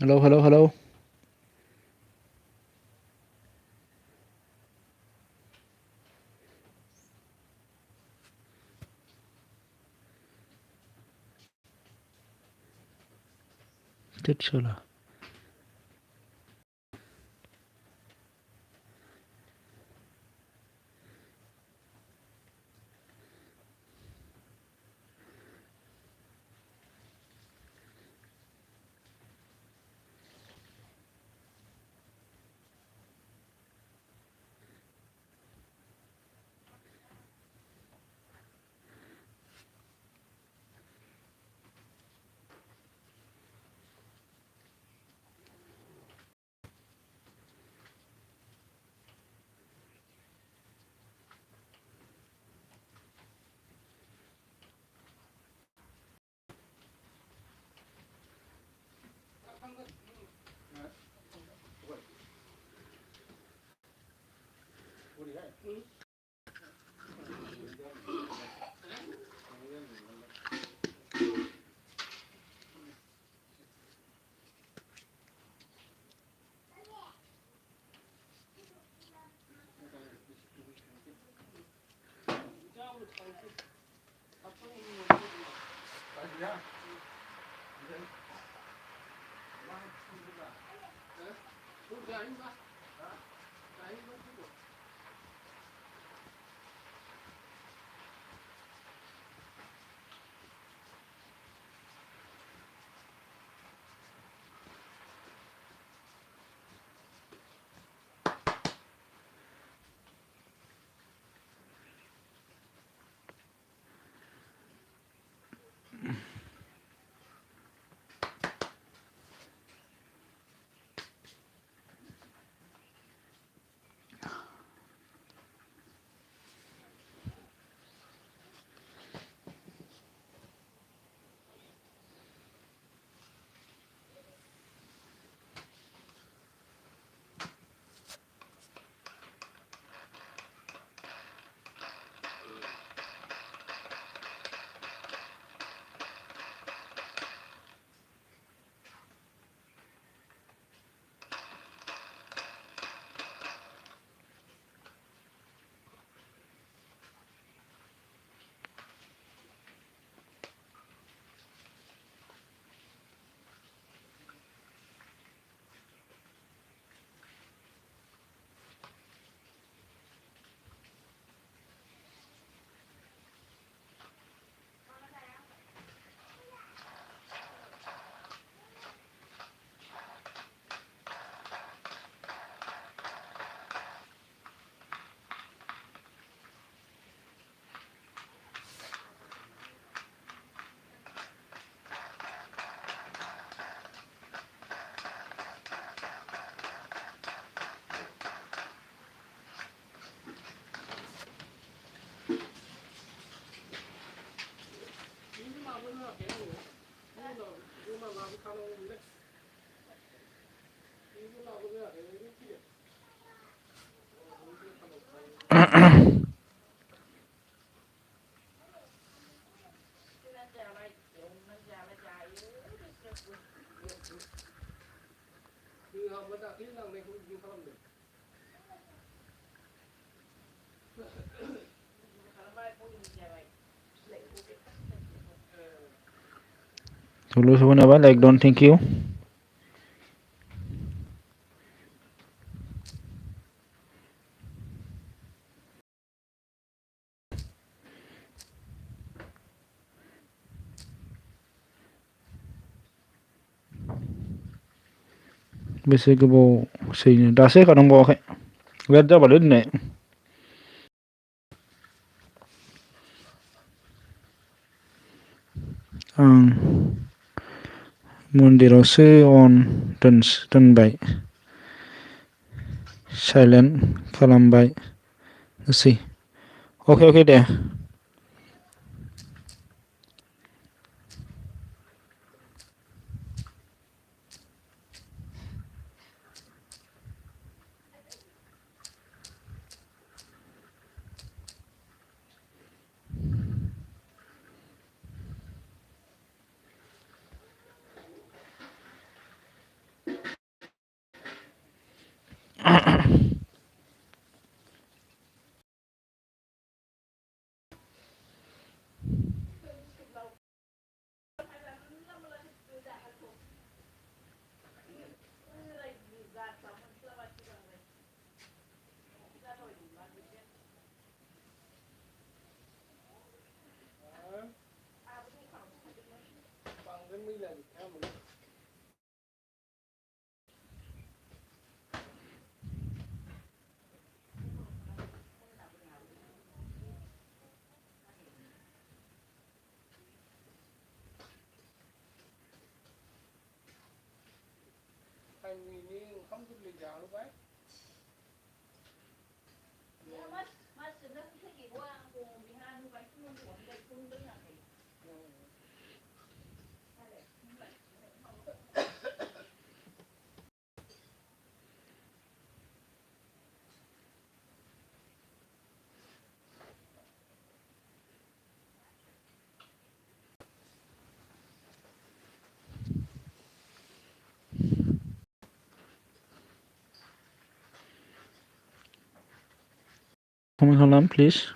Hello, hello, hello. Chết chưa là. Dulu sebenarnya like don't thank you. बेसे गोबाव सैनो दासो होखानांबावाखै बिराद जाबालै दिनै आं मन्दिरावसो अन दोनबाय साइलेन्ट खालामबाय सै अके अके दे Comment kalam, please?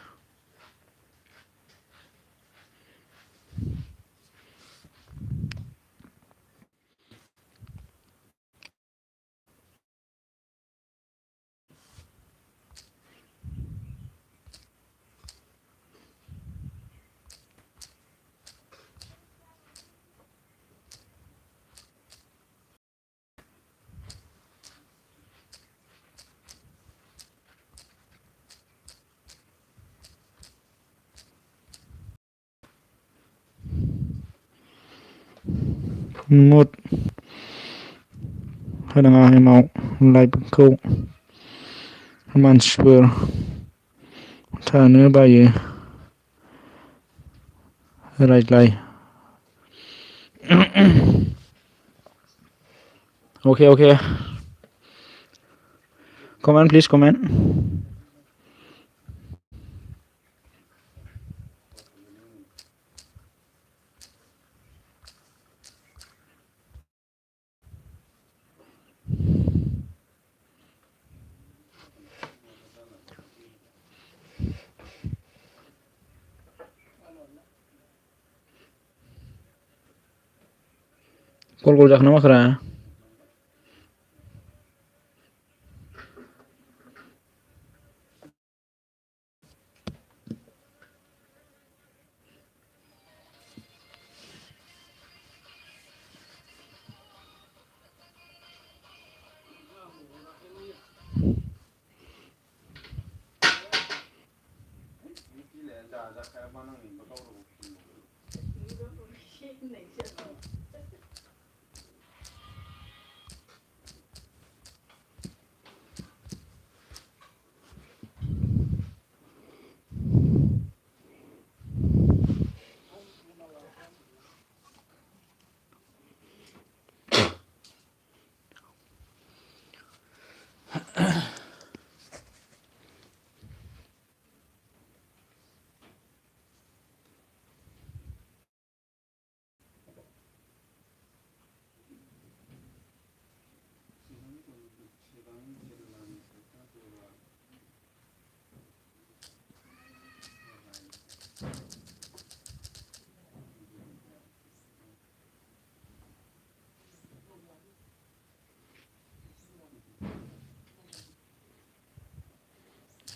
Một kadang mau live-खौ मानसिफोर थानो बायो रायज्लाय Okay. Comment, please comment. Kol jakhna makra.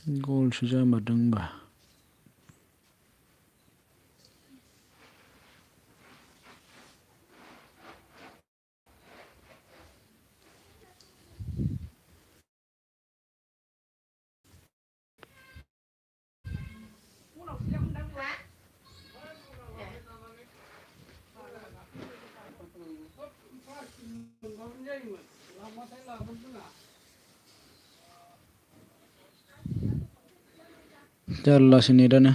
Gol sudah madeng bah. Jalan sini dan ya.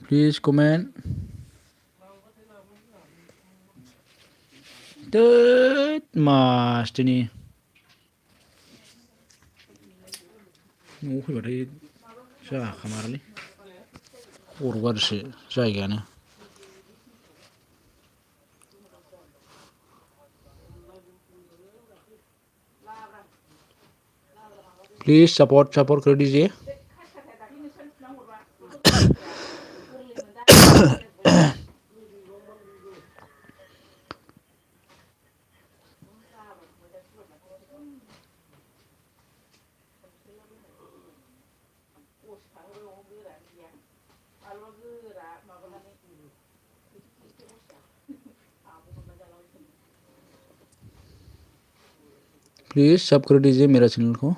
Please comment. Mas ini. Fैबाथाय जाखामारलै खर' गाज्रिसो जायगायानो प्लीज सपोर्ट कर दीजिए। प्लीज सब कर दीजिए मेरा चैनल को।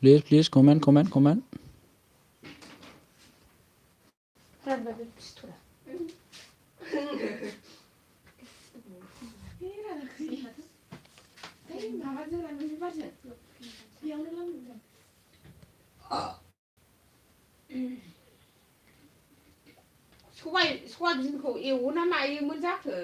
Please comment. सवाबिनखौ एवो ना मायोमोन जाखो?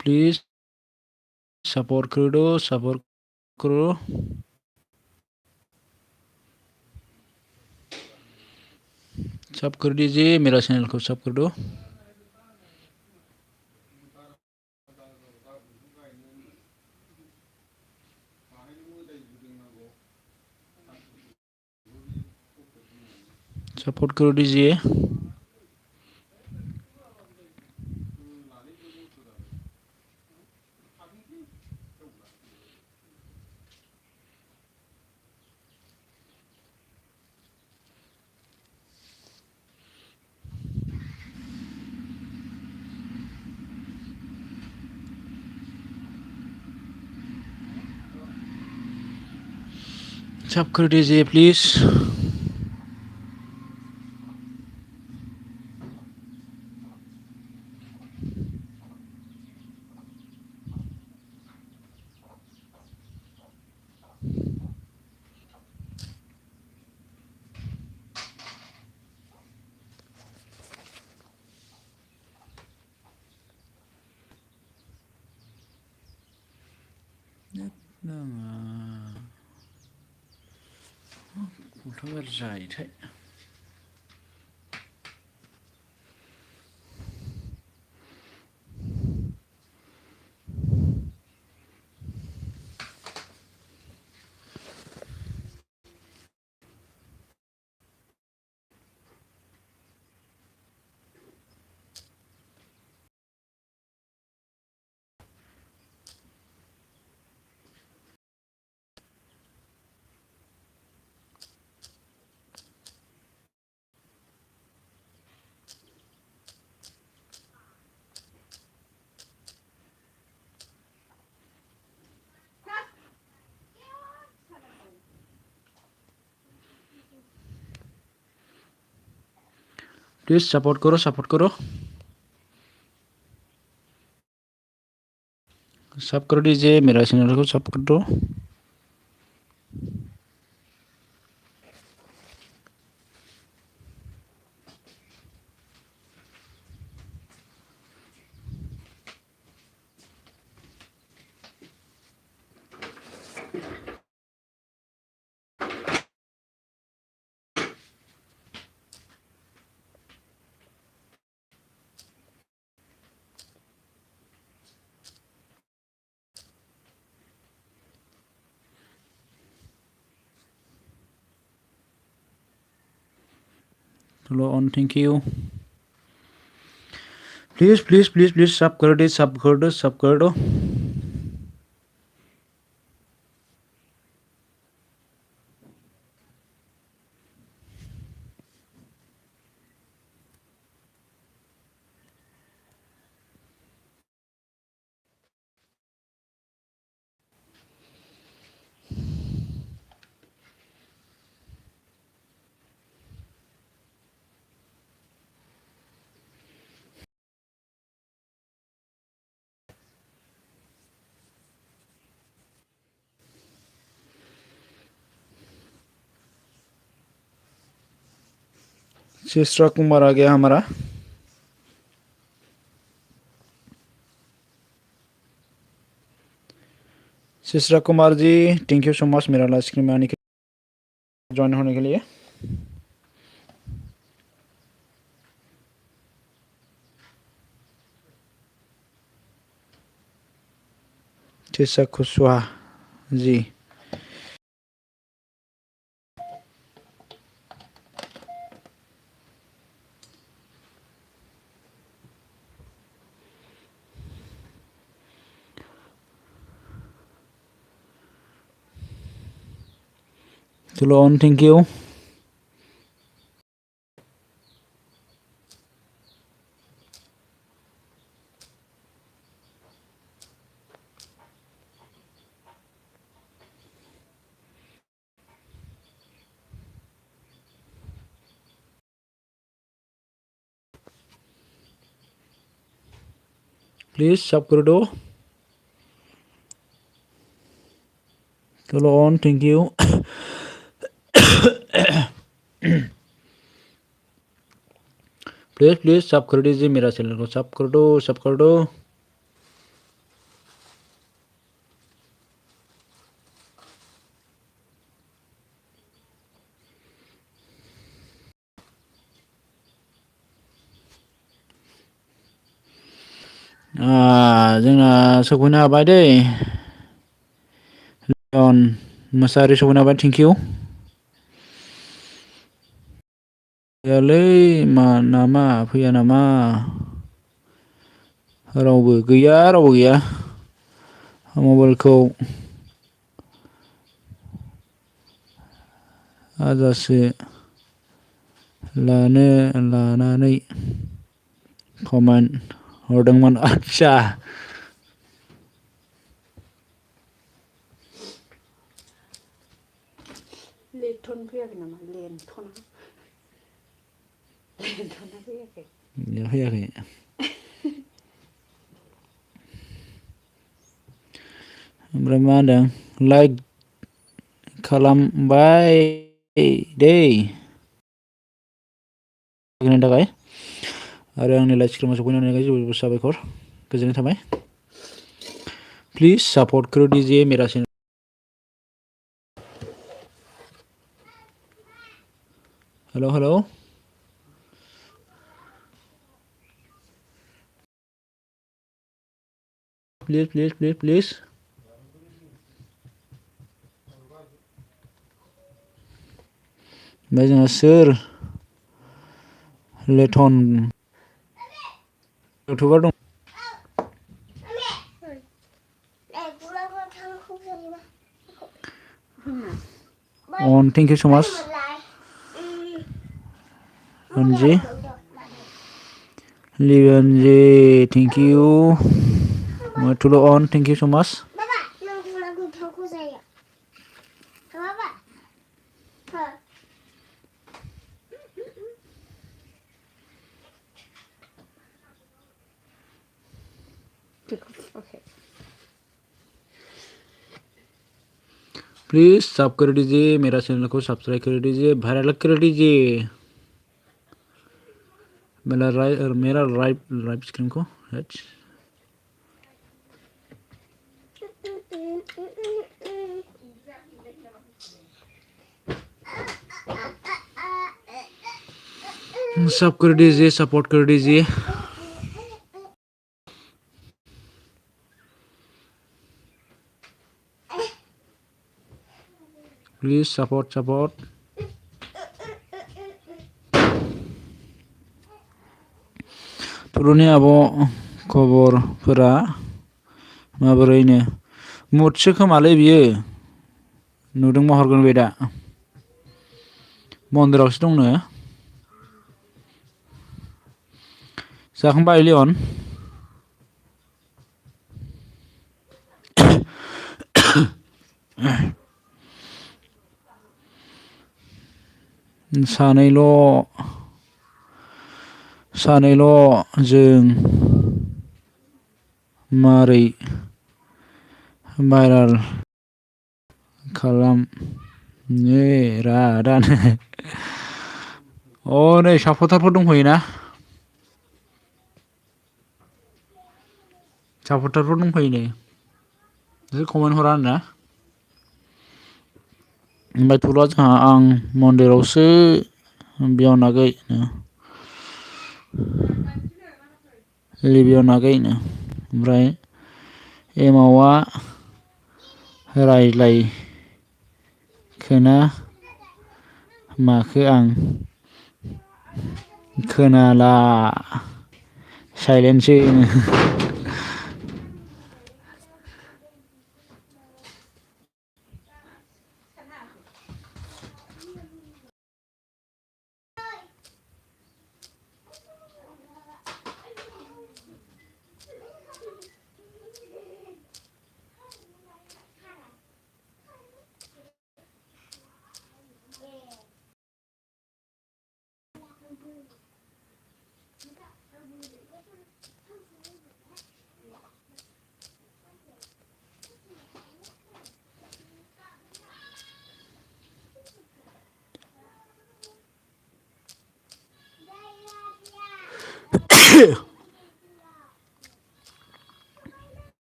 प्लीज सपोर्ट करो। सब कर दीजिए मेरा चैनल को, सब कर दो। सपोर्ट कर दीजिए। सब कर दीजिए प्लीज। जायोथाय। प्लीज सपोर्ट करो। सब कर दीजिए मेरा चैनल को, सब कर दो। चलो on thank you please please please please सब कर दो सब कर दो सब कर दो शिश्रा कुमार आ गया हमारा शिश्रा Kumar ji thank you so much मेरा लाइव स्ट्रीम में आने के ज्वाइन होने के लिए शिश्रा कुशवाहा जी चलो ऑन थैंक यू प्लीज सब कर दो चलो on thank you please please सब कर दीजिए मेरा चैनल को सब कर दो सब कर दो जोंना सफैनो हाबाय दै लियन मोसाहारि सफैनो हाबाय थेंक यू फैयालै मा नामा फैया नामा रावबो गैया मबाइलखौ आजासो लानानै कमेन्ट हरदोंमोन आच्छा लेन्थन फैयाखै नामा लेन्थना फैयाखै फैयाखै ओमफ्राय मा होनदों लाइक खालामबाय दै होनायनि थाखाय आरो आंनि लाइभ स्ट्रिमाव सफैनायनि थाखाय जोबोद साबायखर गोजोननाय थाबाय प्लीज सपोर्ट करो दीजिए मेरा channel hello hello please please please please ओमफ्राय जोंहा सोर लेथन इउटुबार दं on thank you so much Ranji Libanji thank you Matulo on thank you so much Okay. Please सब कर दीजिए मेरा चैनल को सब्सक्राइब कर दीजिए वायरल कर दीजिए मेरा लाइव स्क्रीन को सब कर दीजिए सपोर्ट कर दीजिए प्लीज सपोर्ट पुरुनि आब' खबरफोरा माबोरैनो मुदसो खोमालै बियो नुदों महरगोन बे दा मन्दिरावसो दंनो जाखांबाय लियन सानैल' जों मारै भाइराल खालामनो रादानो नै सापटारफोर दंफैयोना सापटारफोर दंफैयो नै बिसोर कमेन्ट हरा आरोना ओमफ्राय थुला जोंहा आं मन्दिरावसो बेयाव नागै लिबियाव नागैनो ओमफ्राय एमावआ रायज्लायखोना माखो आं खोनाला साइलेन्टसो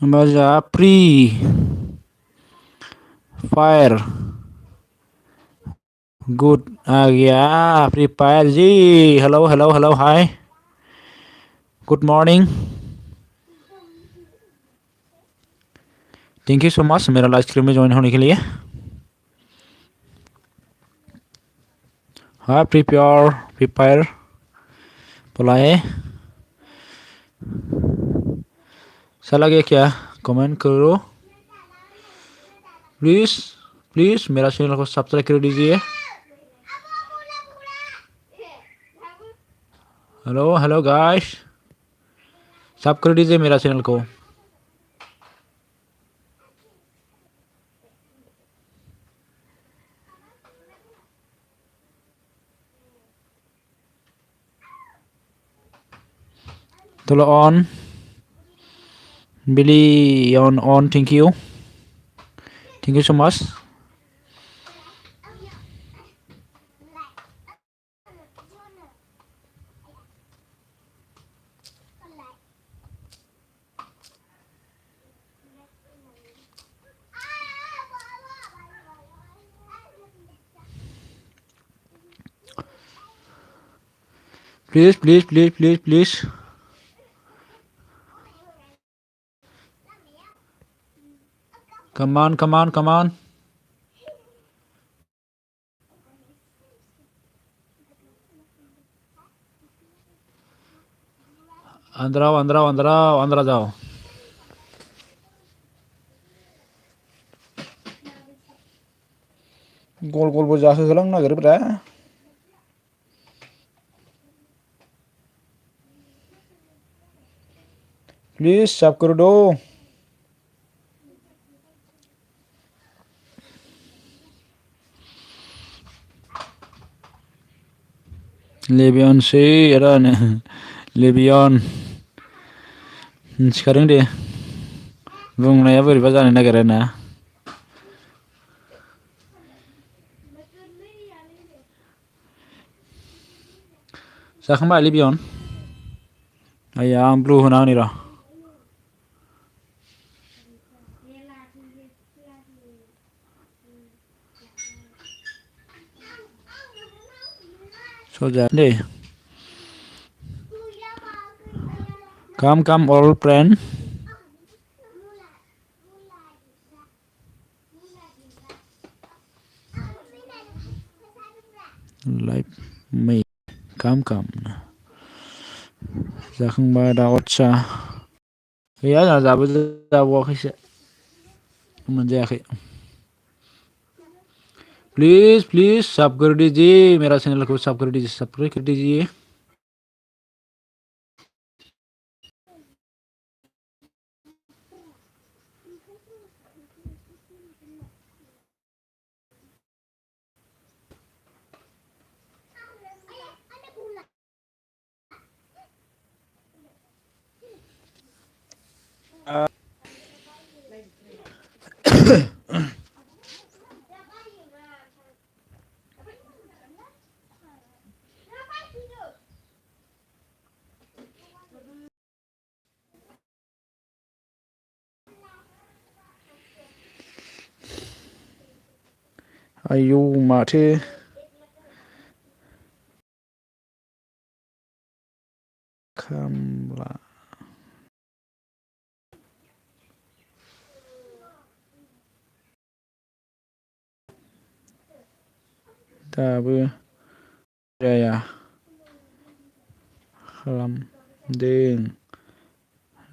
होमबा जोंहा फ्रि फायर गुड आ गया फ्री फायर जी hello hello hello hi good morning thank you so much मेरा लाइव स्ट्रीम में ज्वाइन होने के लिए हाँ फ्री फायर बुलाए चला गया क्या कमेंट करो प्लीज मेरा चैनल को सब्सक्राइब कर दीजिए हेलो गाइस सब कर दीजिए मेरा चैनल को Tolo on Billy on thank you so much please come on अंदर जाओ गल जाहोलांनो नागिरोब्रा प्लीज सब कर दो लेबियन से लेबियन सिखादों दे बुंनाया बोरैबा जानो नागिरो ना जाखांबाय लेबियन आया आं ब्लु होना होनि र' सजा दे come all friend live मै काम काम जाखांबाय दा आदसा गैया जोंहा दाबो जाबावाखैसो मोनजायाखै प्लीज प्लीज सब कर दीजिए मेरा चैनल को सब कर दीजिए सब्सक्राइब कर दीजिए आयौ माथो खामला दाबो जाया खालामदों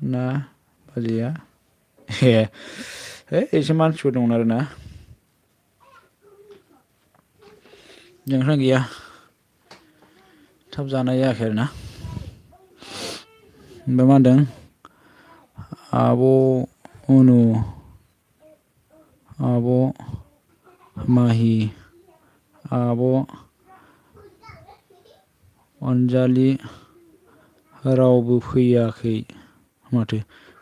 ना बाजैया एसे मानसिफोर दं आरोना जोंहा गैया थाब जानाय जायाखै आरोना ओमफ्राय मा होनदों आब' अनु आब' माहि आब' अनजालि रावबो फैयाखै माथो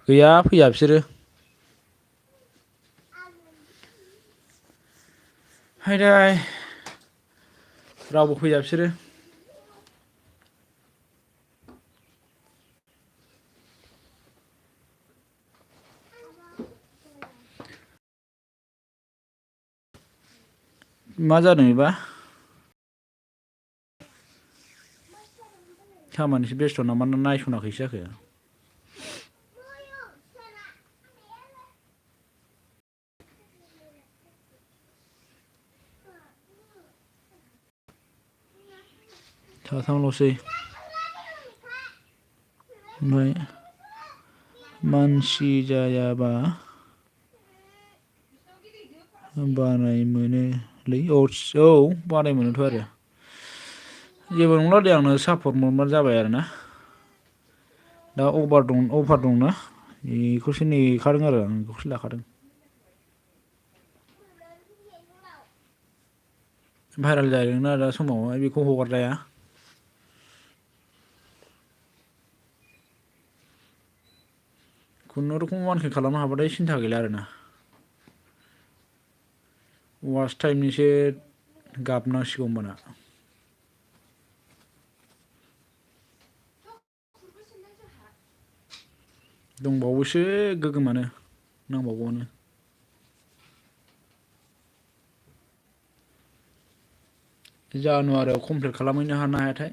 गैया फैया बिसोरो हायदाय रावबो फैया बिसोरो मा जादों बेबा खामानिसो बेस्थ' नामा नायस'नाखैसो जाखो साथामल'सै ओमफ्राय मानसि जायाबा बानाय मोनोलै औ बानाय मोनोथ' आरो जेबो नंला दे आंनो सापर्ट मोनबानो जाबाय आरोना दा अफार दंना बेखौसो नेखादों आरो आं बेखौसो लाखादों भाइरेल जादोंना दा समावहाय बेखौ हगारजाया खुनुरुखुम 1K खालामनो हाबाथाय सिन्था गैला आरोना वाच टाइमनिसो गाबनांसिगौ होमबाना दंबावोसो गोगोमानो नांबावगौआनो जानुवारियाव कमप्लिट खालामहैनो हानो हायाथाय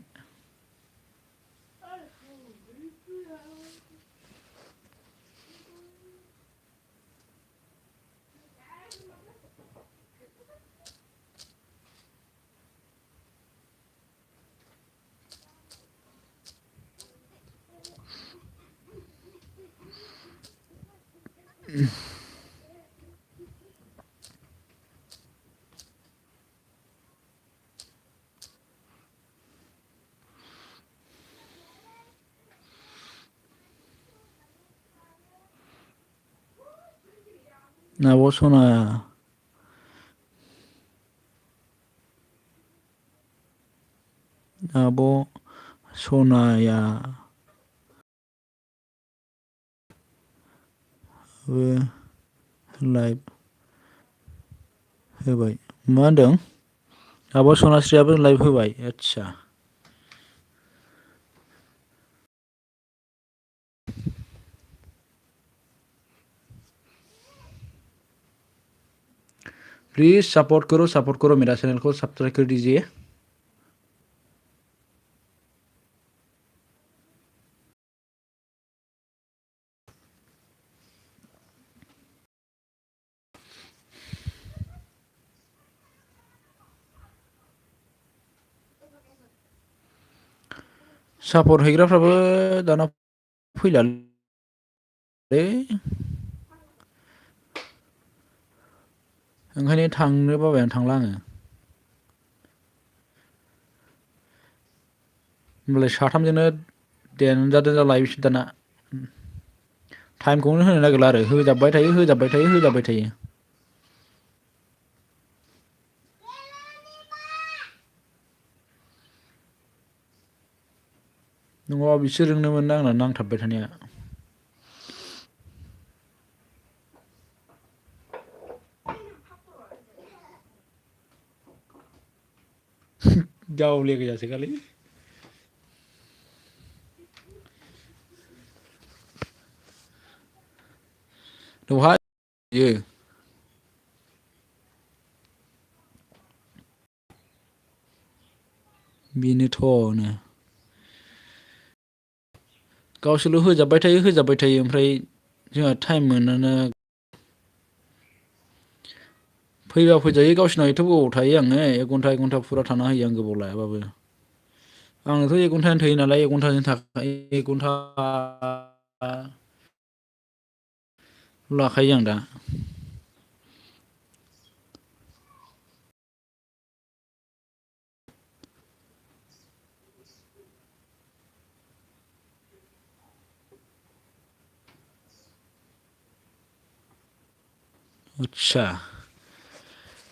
आब' सना आब' सनाया लाइभ होबाय मा होनदों आब' सनास्रियाबो लाइभ होबाय आदसा प्लीज सपोर्ट करो मेरा चैनल को सब्सक्राइब कर दीजिए सापर्ट हैग्राफ्राबो दाना फैलालै ओंखायनो थांनो बाबाय आं थांला आङो होमबालाय साथामजोंनो देनजार देनजार लायो बिसोर दाना टाइमखौनो होनो नागिरला आरो होजाबबाय थायो नङाबा बिसोरजोंनोमोन आंना नांथाबबाय थानाया गावले गोजासोखालै दहाय बियो बेनोथ'नो गावसोरल' होजाबबाय थायो ओमफ्राय जोंहा टाइम मोनाना फैबा फैजायो गावसिनाव एथ' गोबाव थायो आङो 1 घन्टा फुरा थाना होयो आं गोबाव लायाबाबो आंनोथ' 1 घन्टायानो थोयो नालाय 1 घन्टाजों थाखायो 1 घन्टा लाखायो आं दा आदसा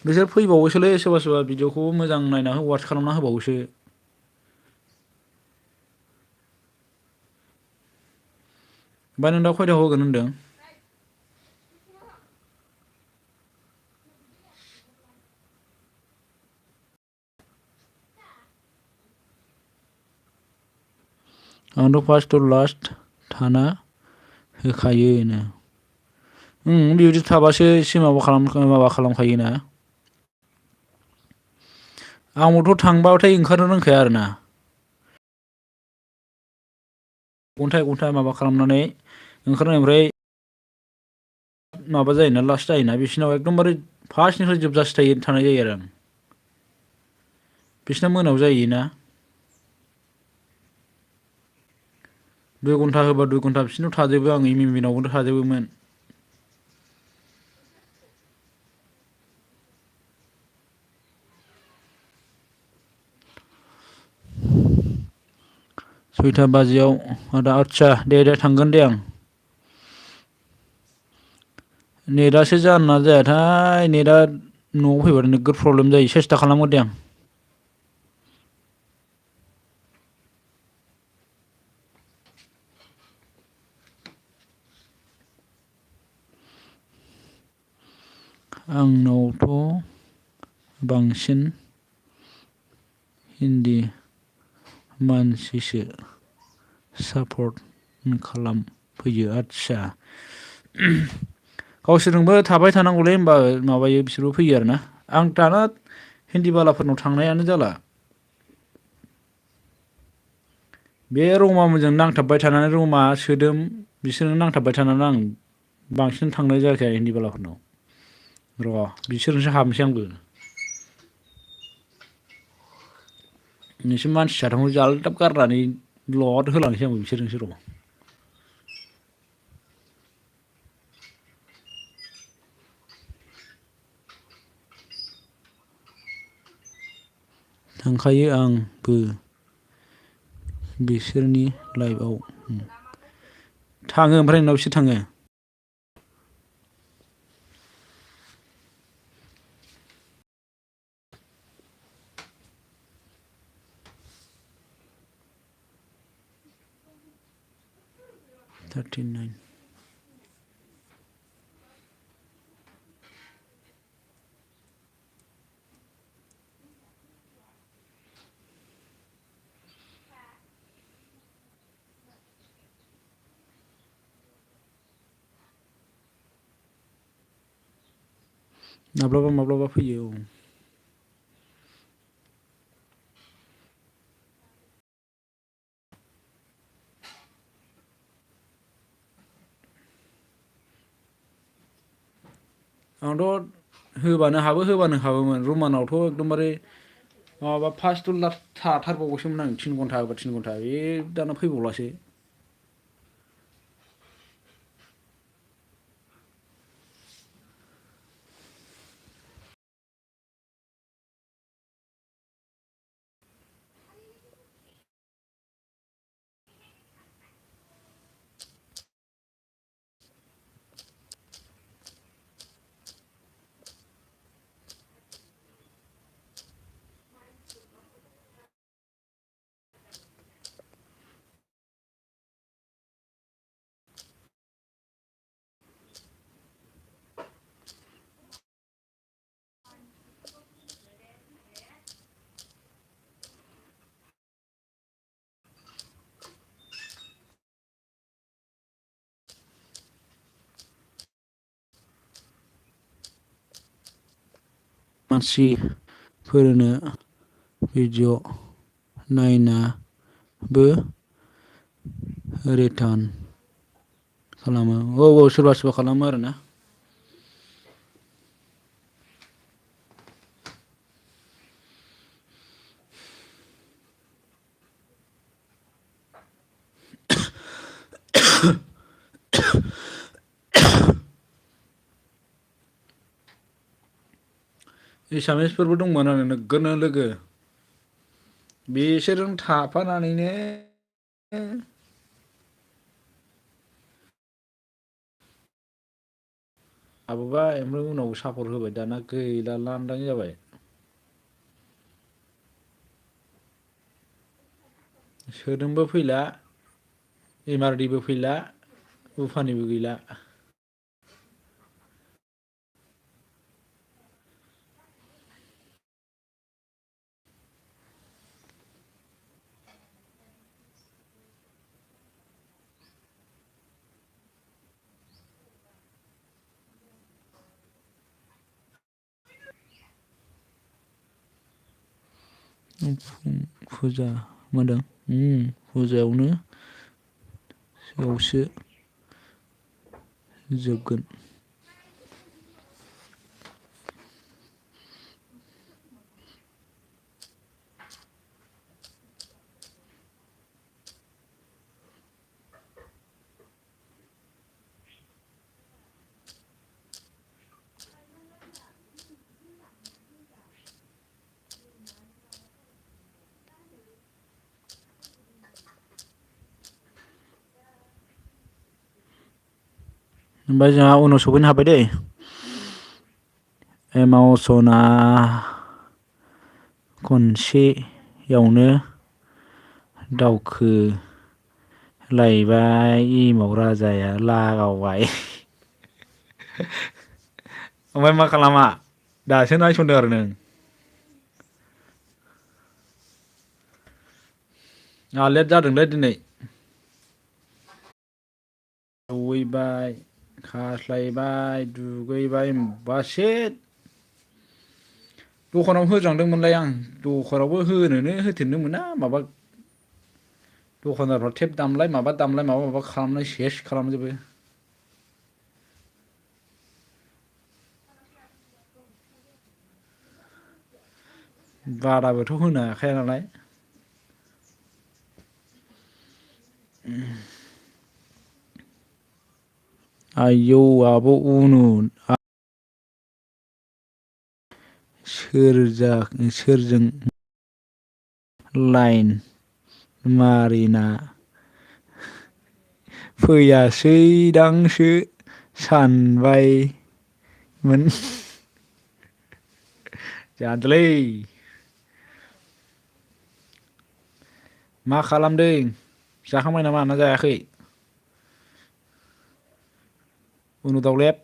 बिसोर फैबावोसोलै सोरबा भिडिअखौ मोजां नायना वाट्स खालामना होबावोसो ओमफ्राय नों दा खयथायाव होगोन होनदों आंथ' फार्स्ट टु लास्ट थाना होखायोनो बिदि थाबासो एसे माबा खालामखायोना आंबोथ' थांबाथाय ओंखारनो रोंखाया आरोना 1 घन्टा माबा खालामनानै ओंखारनाय ओमफ्राय माबा जायोना लास्ट जायोना बिसोरनाव एकदमबारे फार्स्टनिफ्राय जोबजासे थानाय जायो आरो आं बिसोरना मोनायाव जायोना 2 घन्टा होबा 2 घन्टा बिसोरनाव थाजोबो आं इमिनावबो थाजोबोमोन सयथा बाजियाव आदा आदसा दे थांगोन दे आं नेटआसो जानो ना जायाथाय नेटआ न'आव फैबाथाय नोगोद प्रब्लेम जायो सेस्था खालामगोन दे आं आंनावथ' बांसिन हिन्दी मानसिसो सापर्ट खालामफैयो आदसा गावसोरजोंबो थाबाय थानांगौलै होमबा माबायो बिसोरबो फैयो आरोना आं दाना हिन्दी बालाफोरनाव थांनायानो जाला बे रमामोनजों नांथाबबाय थानानै रमा सोदोम बिसोरजों नांथाबबाय थानानै आं बांसिन थांनाय जायाखै हिन्दी बालाफोरनाव र' बिसोरजोंसो हाबनोसै आंबो नोंसोर मानसि साथामखौ जालदाब गारनानै लद होलांसै आंबो बिसोरजोंसो र' थांखायो आंबो बिसोरनि लाइभआव थाङो ओमफ्राय नोंनाव बिसोर थाङो $39 माब्लाबा फैयो औ आंथ' होबानो हाबोमोन रुमानावथ' एकदमबारे माबा फार्स्टआव थाथारबावबायसोमोन आं 3 घन्टा एबा 3 घन्टा बे दाना फैबावलासो मानसिफोरनो भिडिअ नायनाबो रिटार्न खालामो औ सोरबा सोरबा खालामो आरोना एसामिसफोरबो दंमोन आरो नोगोरनो लोगो बिसोरजों थाफानानैनो लाबोबाय ओमफ्राय उनाव सापर्ट होबाय दाना गैला लांदां जाबाय सोदोंबो फैला एमआरडिबो फैला उफानिबो गैला फुजा मोदों फुजायावनो बेयावसो जोबगोन ओमफ्राय जोंहा उनाव सफैनो हाबाय दै एमावसना खनसेयावनो दावखो लायबाय एमाव राजाया लागावबाय ओमफ्राय मा खालामा दासो नायसनदों आरो नों लेट जादोंलै दिनै दुगैबाय खास्लायबाय दुगैबाय होमबासो दखानाव होज्रांदोंमोनलाय आं दखानावबो होनोनो होथेरनो मोना माबा दखानदारफ्रा टेप दामलाय माबा माबा खालामनाय सेस खालामजोबो बादाबोथ' होनो हाखाया नालाय आयौ आब' उनु सोरजों लाइन मारिना फैयासैदांसो सानबायमोन जानोलै मा खालामदों जाखांबाय नामा ना जायाखै उनु दावलेब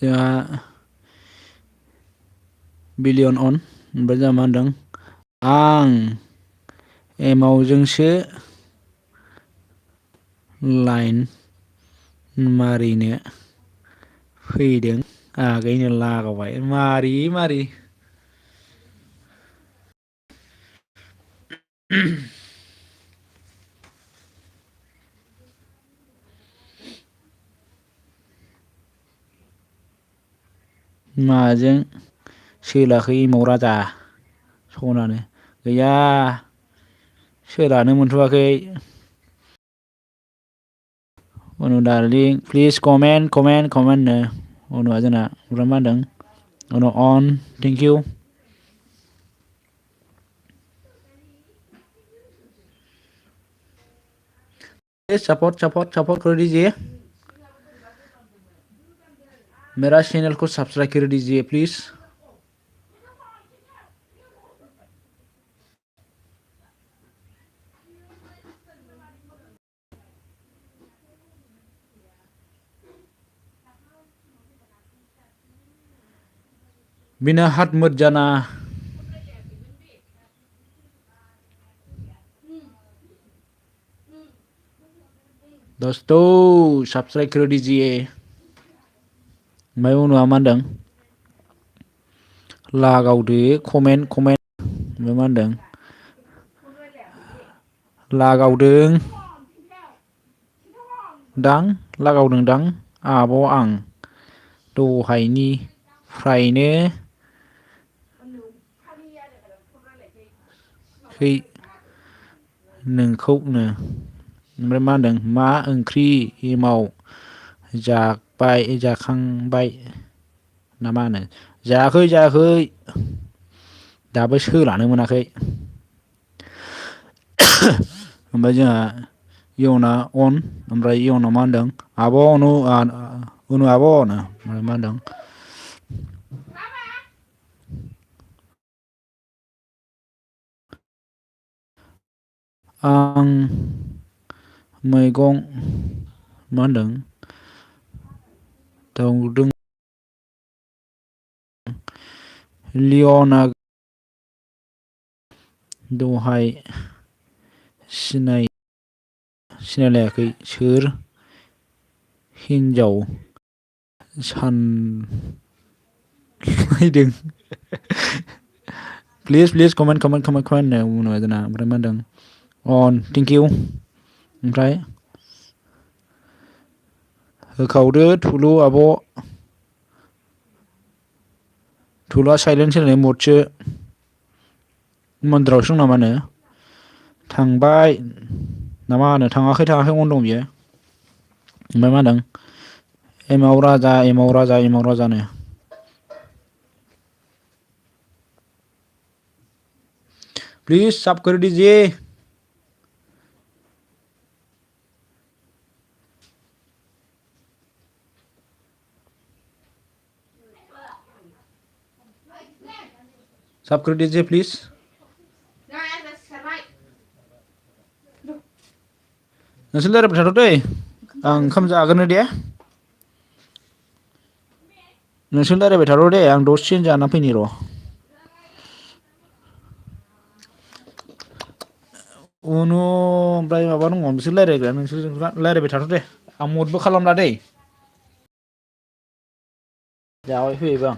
जोंहा बिलियन अन ओमफ्राय जोंहा मा होनदों आं एमावजोंसो लाइन मारिनो फैदों आगैनो लागावबाय मारि माजों सोलाखै एमाव राजा सनानो गैया सोलानो मोनथ'वाखै अनु डार्लिं प्लिज कमेन्ट नो अनुआ जोंना ओमफ्राय मा होनदों अनु अन थेंक इउ सपोर्ट कर दीजिए मेरा चैनल को सब्सक्राइब कर दीजिए प्लीज बिना हाथ मत जाना दोस्तों सब्सक्राइब कर दीजिए ओमफ्राय उनाव मा होनदों लागावदो कमेन्ट ओमफ्राय मा होनदों लागावदों लागावदों आब' आं दहायनिफ्रायनो नोंखौनो ओमफ्राय मा होनदों मा ओंख्रि एमाव जाखांबाय ना मा होनो जायाखै दाबो सोलानो मोनाखै ओमफ्राय जोंहा इयुना अन ओमफ्राय इयुनाव मा होनदों आब' अनु आब' ओमफ्राय मा होनदों आं मैगं मा होनदों दावदों लिअ'ना दहाय सिनायलायाखै सोर हिनजाव सानफैदों प्लिज कमेन्ट नो उनाव जोंना ओमफ्राय मा होनदों अन थेंक इउ ओमफ्राय होखावदो थुलुआ साइलेन्ट होनाय मदसो मन्दिरावसो दं नामा नो थांबाय ना मा होनो थाङाखै अन दं बियो ओमफ्राय मा होनदों एमाव राजानो प्लिज सब कर दीजिए सब कर दीजिए प्लिज नोंसोर रायज्लायबाय थाथ' दै आं ओंखाम जागोन दे नोंसोर रायज्लायबाय थाथ' दे आं दसेनो जाना फैनि र' उनु ओमफ्राय माबा दङ बिसोर रायज्लायग्रा नोंसोर रायज्लायबाय थाथ' दे आं मदबो खालामला दै जाबाय फैबायबो आं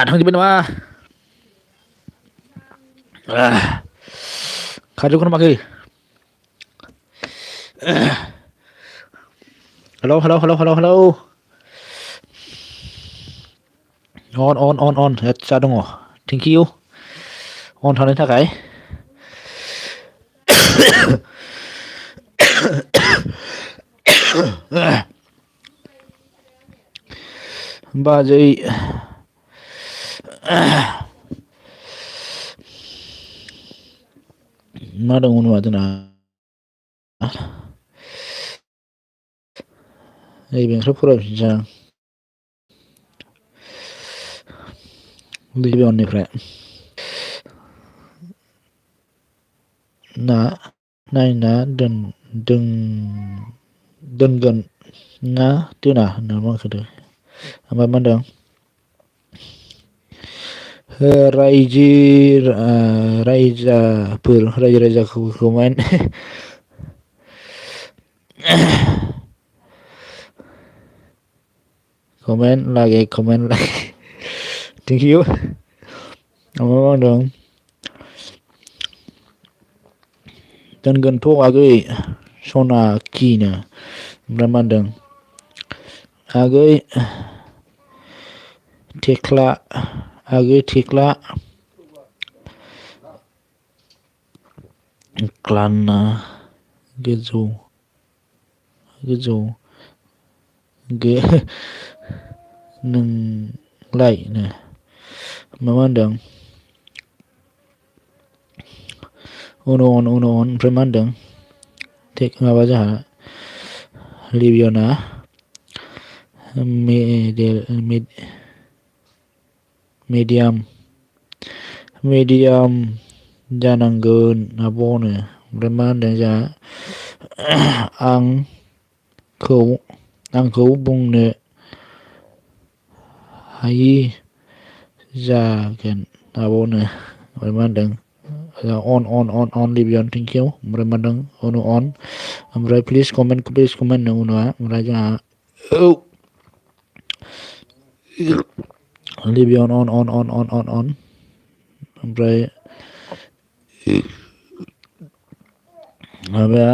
थांजोब्बाय नामा खारजोबखोना माखो hello hello hello hello hello अन आदसा दङ थेंकिउ अन थानायनि थाखाय बाजै मा दंमोन होनबा जोंना नै बेंथल फरायफिनसै आं लिबियननिफ्राय ना नायना दोनगोन ना दोना होनना मा होनखोदो ओमफ्राय मा होनदों रायजो राजाखौ कमेन्ट लागे थेंकिउ ओमफ्राय मा होनदों दोनगोनथ' आगै सनाखिनो ओमफ्राय मा होनदों आगै थेख्ला क्लाना गोजौ नोंलाय नो मा होनदों उन ओमफ्राय मा होनदों माबा जोंहा लिबियना मिडियाम जानांगोन आब'नो ओमफ्राय मा होनदों जोंहा आंखौ बुंनो हायि जागोन आब'नो ओमफ्राय मा होनदों अन लिबियन थेंक इउ ओमफ्राय मा होनदों अन ओमफ्राय प्लिज कमेन्ट उनावहा ओमफ्राय जोंहा औ लिबियन अन ओमफ्राय माबाया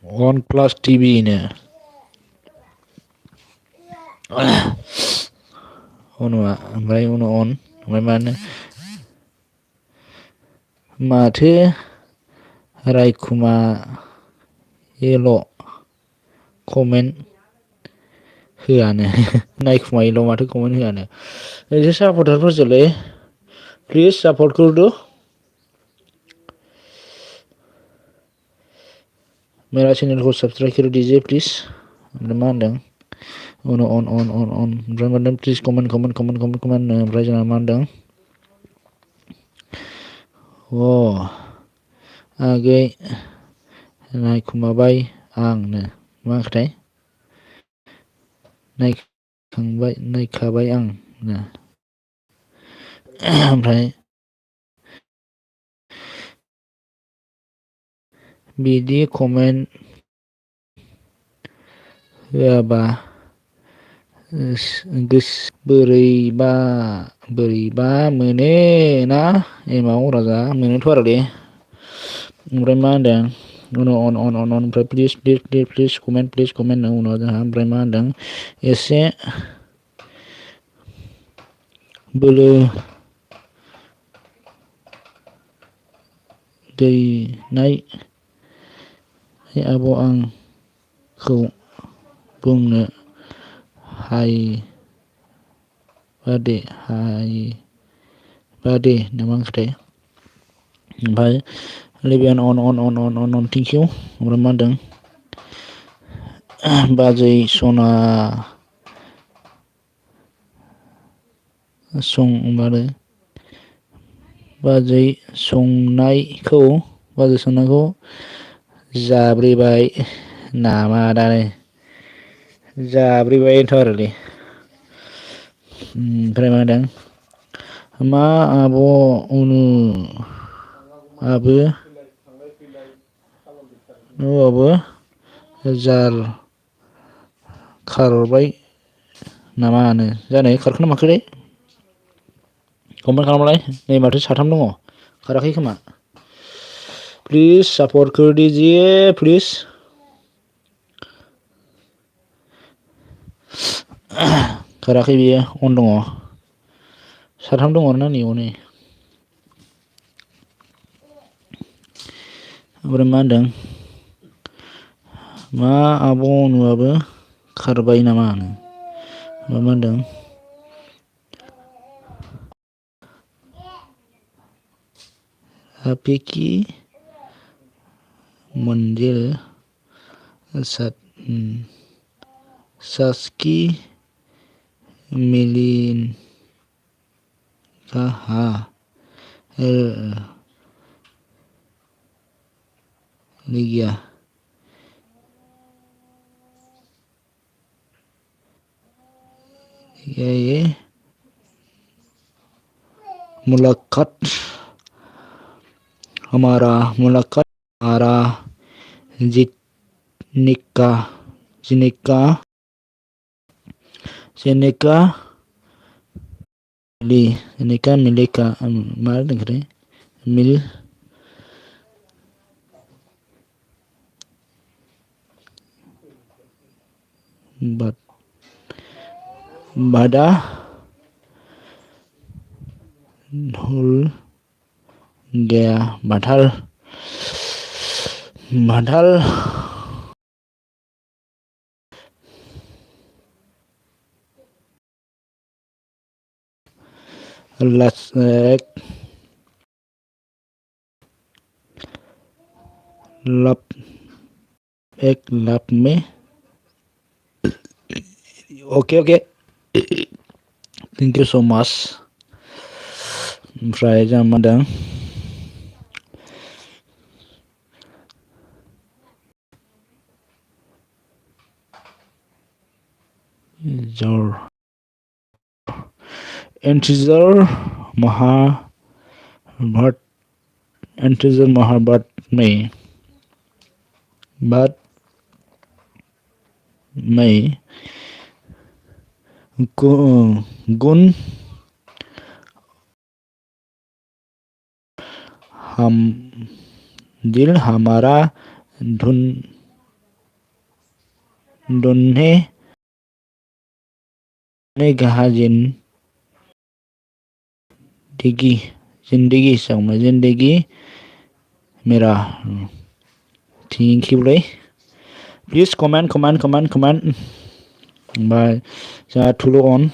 वन प्लास टिभि नो उनावहा ओमफ्राय उनाव अन ओमफ्राय मा होनो माथो रायखुमायोल' कमेन्ट होआनो नायखुमायोल' माथो कमेन्ट होआनो एसे सापर्टारफोरजोंलै प्लिज सापर्ट कर दो मेरा चैनल को सब्सक्राइब कर दीजिए प्लीज ओमफ्राय मा होनदों उनाव अन ओमफ्राय मा होनदों प्लिज कमेन्ट ओमफ्राय जोंहा मा होनदों आगै नायखुमाबाय आंनो मा खोथाय नायखाबाय आंनो ओमफ्राय बिदि कमेन्ट होआबा बोरैबा मोनो ना एमाव राजा मोनोथ' आरो दे ओमफ्राय मा होनदों उनाव अन ओमफ्राय प्लिज कमेन्ट उनाव जोंहा ओमफ्राय मा होनदों एसे बोलो दैनाय आब' आंखौ बुंनो हायोबा दे नामा खोथाय ओमफ्राय लिबियान अन थेंक इउ ओमफ्राय मा होनदों बाजै सना बाजै संनायखौ जाब्रेबाय नामा दानो जाब्रेबायथ' आरोलै ओमफ्राय मा होनदों मा आब' आबो जार खारबाय नामा जानो खारखोना माखोथाय कमेन्ट खालामलाय नै माथो साथाम दङ खाराखै खोमा प्लिज सापर्ट कर दीजिए प्लिज खाराखै बियो अन दङ साथाम दङ आरोना नैयाव नै ओमफ्राय मा होनदों मा आब' अनुआबो खारबाय नामा मा होनदों हापिकि मन्दिर सासकी मिलिन कहा लिया ये मुलाकात हमारा जिनेका मिलेका मा होनदोंथाय मिल बादा धुल गया बाथाल लाभ में ओके थेंक इउ सो माच ओमफ्राय जोंहा मा होनदों integer महाभारत integer महाभारत में गुण हम दिल हमारा ढूंढने में कहा जिंदगी मेरा थैंक यू प्लिज कमेन्ट ओमफ्राय जोंहा थुलु अन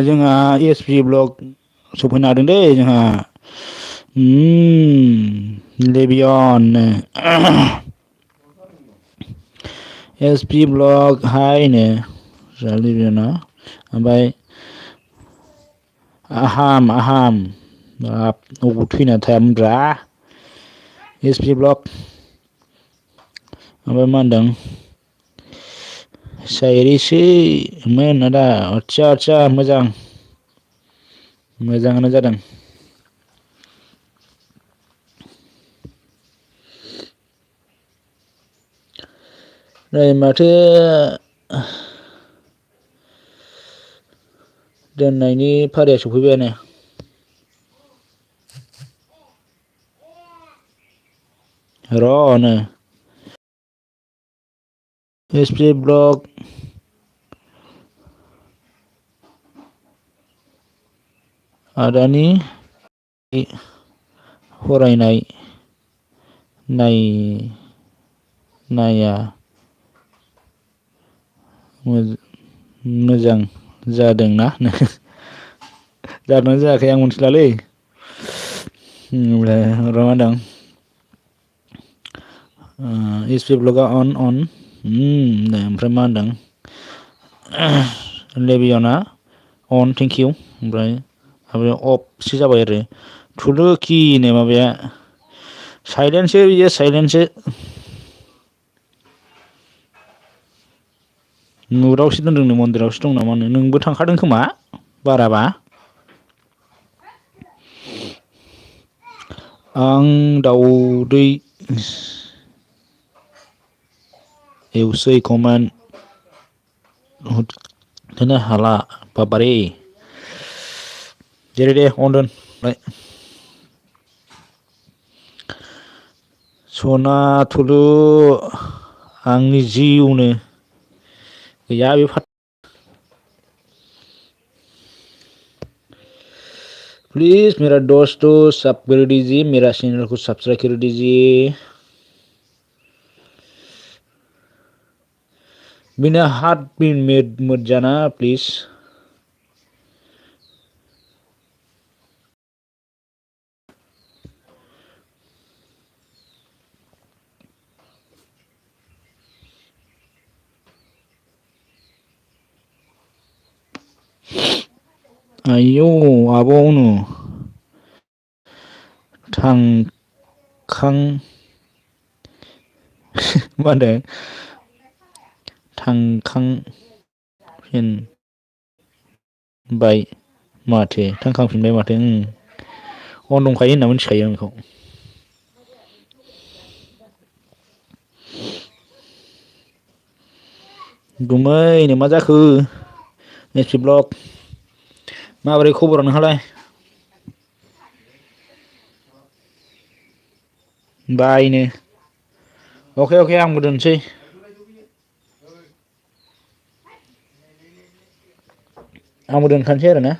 जोंहा एसपि ब्लग सफैनो हादों दै जोंहा लेबियन एसपि ब्लग हायनो जोंहा लेबियना ओमफ्राय आहाम अबाव थैना थायामोनब्रा एसपि ब्लग ओमफ्राय मा होनदों सायरिसोमोन आदा आदसा मोजाङानो जादों नै माथो दोननायनि फारिया सफैबायानो र'नो एसपि ब्लग आदानि फरायनाय नाया मोजां जादोंना जादोंना जायाखै आं मिथिलालै ओमफ्राय मा होनदों एसपि ब्लगआ अन ओमफ्राय मा होनदों लेबियना अन थेंक इउ ओमफ्राय माबाया अफसो जाबाय आरो थुदो किनो माबाया साइलेन्टसो बियो साइलेन्टसो मुरावसो दोनदोंनो मन्दिरावसो दं नामानो नोंबो थांखादों खोमा बाराबा आं दाउदै एवसै कमेन्ट होनो हाला बाबारे जेरै दे अन दोन सना थुलु आंनि जिउनो गैया बे प्लीज मेरा दोस्तों सब कर दीजिए मेरा चैनल को सब्सक्राइब कर दीजिए बिना हाथ मत जाना प्लीज आयौ आब'नो मा होनदों थांखांफिनबाय माथो अन दंखायो होनना मिथिखायो आं बेखौ गुमैनो मा जाखो एसपि ब्लग माबोरै खबरा नोंहालाय बायनो अके आंबो दोनसै आंबो दोनखानोसै आरो ना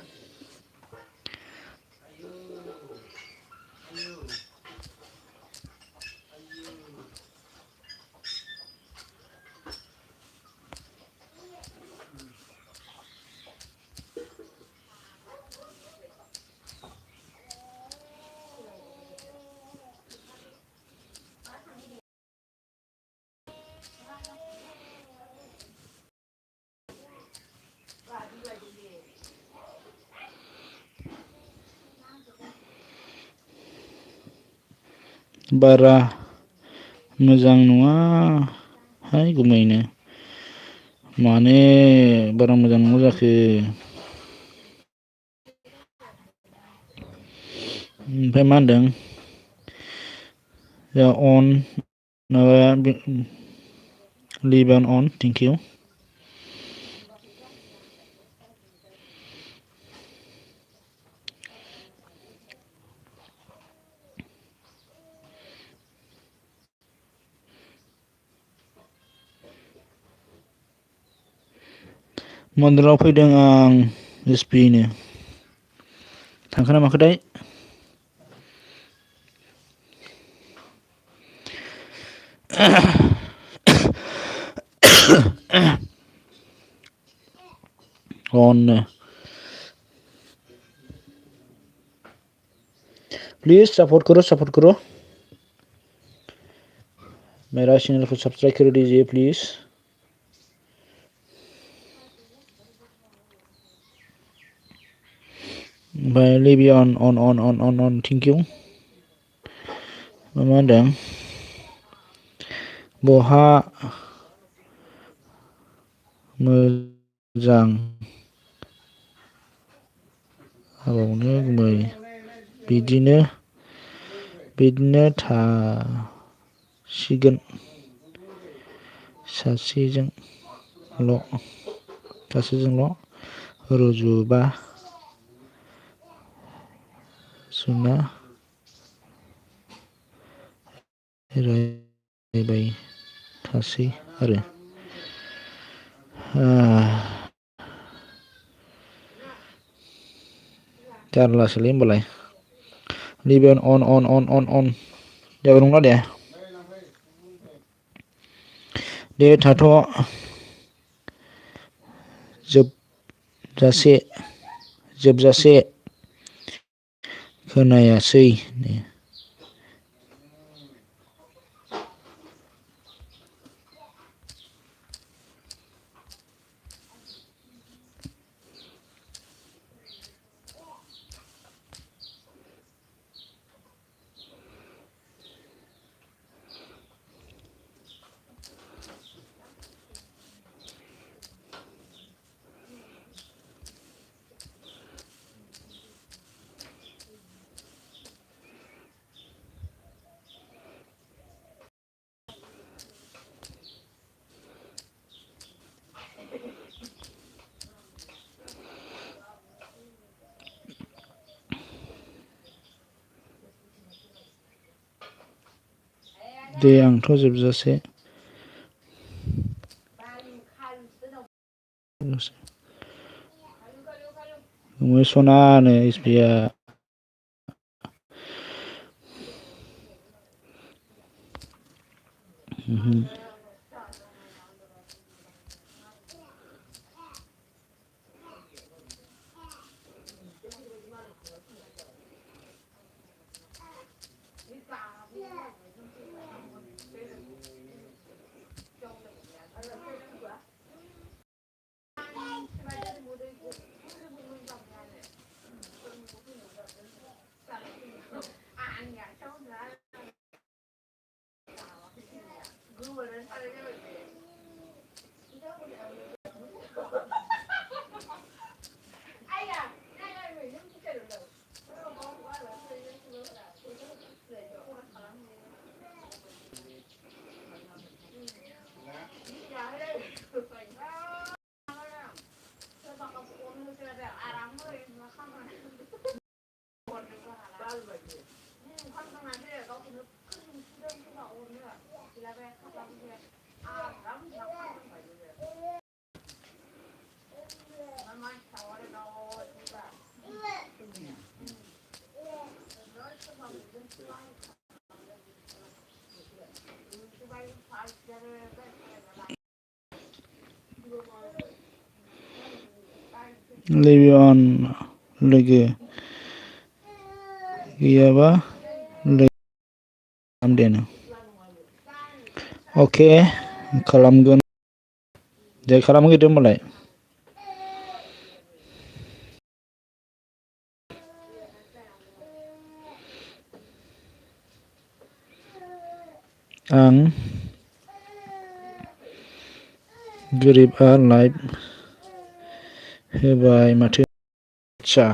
बारा मोजां नङाहाय गुमैनो माने बारा मोजां नङा जाखो ओमफ्राय मा होनदों on माबाया leave on thank you मन्दिराव फैदों आं SB नो थांखोना माखोथाय on प्लीज सपोर्ट करो मेरा चैनल को सब्सक्राइब कर दीजिए प्लीज ओमफ्राय लेबि on थेंक इउ मा होनदों बहा मोजां हाबावनो गुमै बिदिनो थासिगोन सासेजोंल' रुजुबा जुना रायबाय थासै आरो जारलासोलै होमबालाय leave on जेबो नंला दे थाथ' जोबजासे खोनायासै दे आंथ' जोबजासे गुमै सनानो SBया leave on लोगो गैयाबा खालामदेनो अके खालामगोन दे खालामहैदो होमबालाय आं गोरिबआ लाइभ होबाय माथो आच्छा